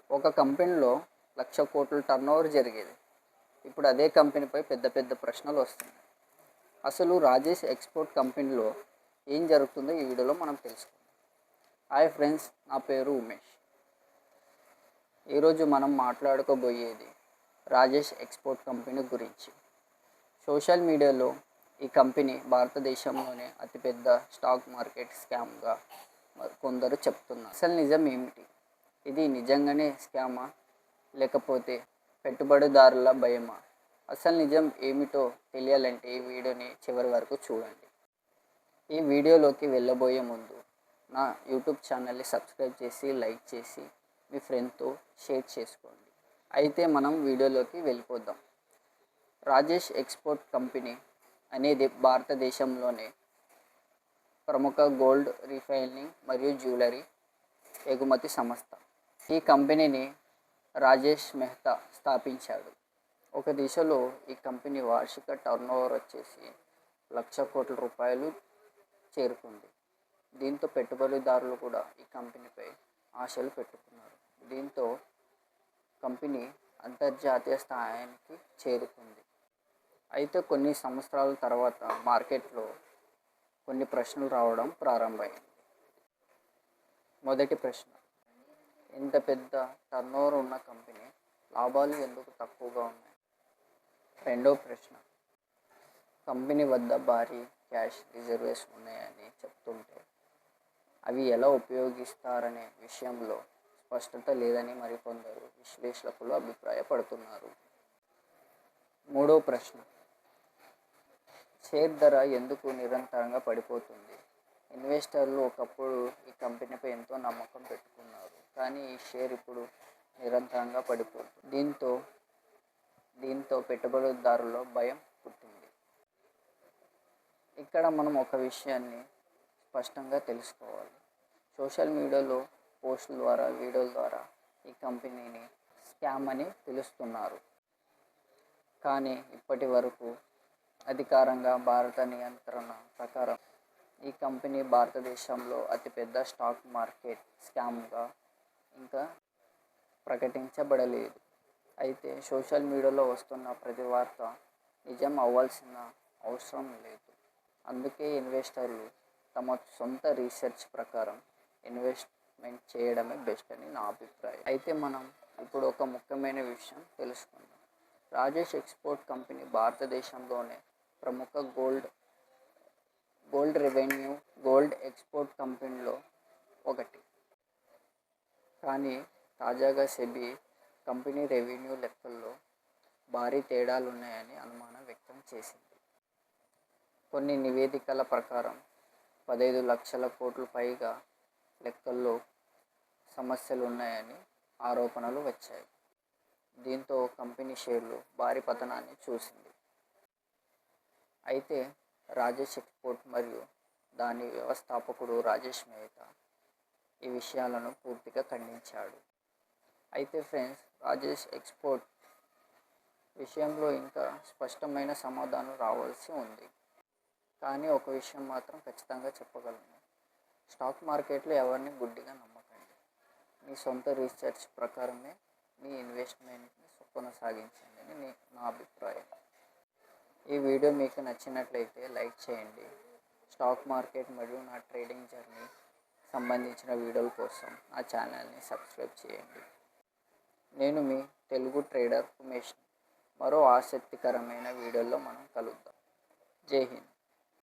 ఒక కంపెనీలో 1,00,00,000 టర్నోవర్ జరిగేది. ఇప్పుడు అదే కంపెనీపై పెద్ద పెద్ద ప్రశ్నలు వస్తున్నాయి. అసలు రాజేష్ ఎక్స్పోర్ట్ కంపెనీలో ఏం జరుగుతుందో ఈ వీడియోలో మనం తెలుసుకుందాం. హాయ్ ఫ్రెండ్స్, నా పేరు ఉమేష్. ఈరోజు మనం మాట్లాడుకోబోయేది రాజేష్ ఎక్స్పోర్ట్ కంపెనీ గురించి. సోషల్ మీడియాలో ఈ కంపెనీ భారతదేశంలోనే అతిపెద్ద స్టాక్ మార్కెట్ స్కామ్గా కొందరు చెప్తున్నారు. అసలు నిజం ఏమిటి? ఇది నిజంగానే స్కామా, లేకపోతే పెట్టుబడిదారుల భయమా? అసలు నిజం ఏమిటో తెలియాలంటే ఈ వీడియోని చివరి వరకు చూడండి. ఈ వీడియోలోకి వెళ్ళబోయే ముందు నా యూట్యూబ్ ఛానల్ని సబ్స్క్రైబ్ చేసి, లైక్ చేసి మీ ఫ్రెండ్తో షేర్ చేసుకోండి. అయితే మనం వీడియోలోకి వెళ్ళిపోదాం. రాజేష్ ఎక్స్పోర్ట్ కంపెనీ అనేది భారతదేశంలోనే ప్రముఖ గోల్డ్ రిఫైనింగ్ మరియు జ్యువెలరీ ఎగుమతి సంస్థ. ఈ కంపెనీని రాజేష్ మెహతా స్థాపించాడు. ఒక దిశలో ఈ కంపెనీ వార్షిక టర్నోవర్ వచ్చేసి 1,00,00,000 కోట్ల రూపాయలు చేరుకుంది. దీంతో పెట్టుబడిదారులు కూడా ఈ కంపెనీపై ఆశలు పెట్టుకున్నారు. దీంతో కంపెనీ అంతర్జాతీయ స్థాయికి చేరుకుంది. అయితే కొన్ని సంవత్సరాల తర్వాత మార్కెట్లో కొన్ని ప్రశ్నలు రావడం ప్రారంభమైంది. మొదటి ప్రశ్న, ఇంత పెద్ద టర్నోవర్ ఉన్న కంపెనీ లాభాలు ఎందుకు తక్కువగా ఉన్నాయి? రెండో ప్రశ్న, కంపెనీ వద్ద భారీ క్యాష్ రిజర్వ్స్ ఉన్నాయని చెప్తుంటే అవి ఎలా ఉపయోగిస్తారనే విషయంలో స్పష్టత లేదని మరికొందరు విశ్లేషకులు అభిప్రాయపడుతున్నారు. మూడో ప్రశ్న, షేర్ ధర ఎందుకు నిరంతరంగా పడిపోతుంది? ఇన్వెస్టర్లు ఒకప్పుడు ఈ కంపెనీపై ఎంతో నమ్మకం పెట్టుకున్నారు, కానీ ఈ షేర్ ఇప్పుడు నిరంతరంగా పడిపోతుంది. దీంతో పెట్టుబడిదారుల్లో భయం పుట్టింది. ఇక్కడ మనం ఒక విషయాన్ని స్పష్టంగా తెలుసుకోవాలి. సోషల్ మీడియాలో పోస్టుల ద్వారా, వీడియోల ద్వారా ఈ కంపెనీని స్కామ్ అని పిలుస్తున్నారు. కానీ ఇప్పటి వరకు అధికారంగా భారత నియంత్రణ ప్రకారం ఈ కంపెనీ భారతదేశంలో అతిపెద్ద స్టాక్ మార్కెట్ స్కామ్గా ఇంకా ప్రకటించబడలేదు. అయితే సోషల్ మీడియాలో వస్తున్న ప్రతి వార్త నిజం అవ్వాల్సిన అవసరం లేదు. అందుకే ఇన్వెస్టర్లు తమ సొంత రీసెర్చ్ ప్రకారం ఇన్వెస్ట్మెంట్ చేయడమే బెస్ట్ అని నా అభిప్రాయం. అయితే మనం ఇప్పుడు ఒక ముఖ్యమైన విషయం తెలుసుకుందాం. రాజేష్ ఎక్స్పోర్ట్ కంపెనీ భారతదేశంలోనే ప్రముఖ గోల్డ్ ఎక్స్పోర్ట్ కంపెనీలో ఒకటి. కానీ తాజాగా సెబీ కంపెనీ రెవెన్యూ లెక్కల్లో భారీ తేడాలున్నాయని అనుమానం వ్యక్తం చేసింది. కొన్ని నివేదికల ప్రకారం 15 లక్షల కోట్ల పైగా లెక్కల్లో సమస్యలున్నాయని ఆరోపణలు వచ్చాయి. దీంతో కంపెనీ షేర్లు భారీ పతనాన్ని చూసింది. అయితే రాజేష్ ఎక్స్పోర్ట్ మరియు దాని వ్యవస్థాపకుడు రాజేష్ మెహతా ఈ విషయాలను పూర్తిగా ఖండించాడు. అయితే ఫ్రెండ్స్, రాజేష్ ఎక్స్పోర్ట్ విషయంలో ఇంకా స్పష్టమైన సమాధానం రావాల్సి ఉంది. కానీ ఒక విషయం మాత్రం ఖచ్చితంగా చెప్పగలను. స్టాక్ మార్కెట్లో ఎవరిని గుడ్డిగా నమ్మకండి. మీ సొంత రీసెర్చ్ ప్రకారమే మీ ఇన్వెస్ట్మెంట్ని కొనసాగించండి అని నా అభిప్రాయం. ఈ వీడియో మీకు నచ్చినట్లయితే లైక్ చేయండి. స్టాక్ మార్కెట్ మరియు నా ట్రేడింగ్ జర్నీ సంబంధించిన వీడియోల కోసం నా ఛానల్ని సబ్స్క్రైబ్ చేయండి. నేను మీ తెలుగు ట్రేడర్ ఉమేష్. మరో ఆసక్తికరమైన వీడియోలో మనం కలుద్దాం. జై హింద్.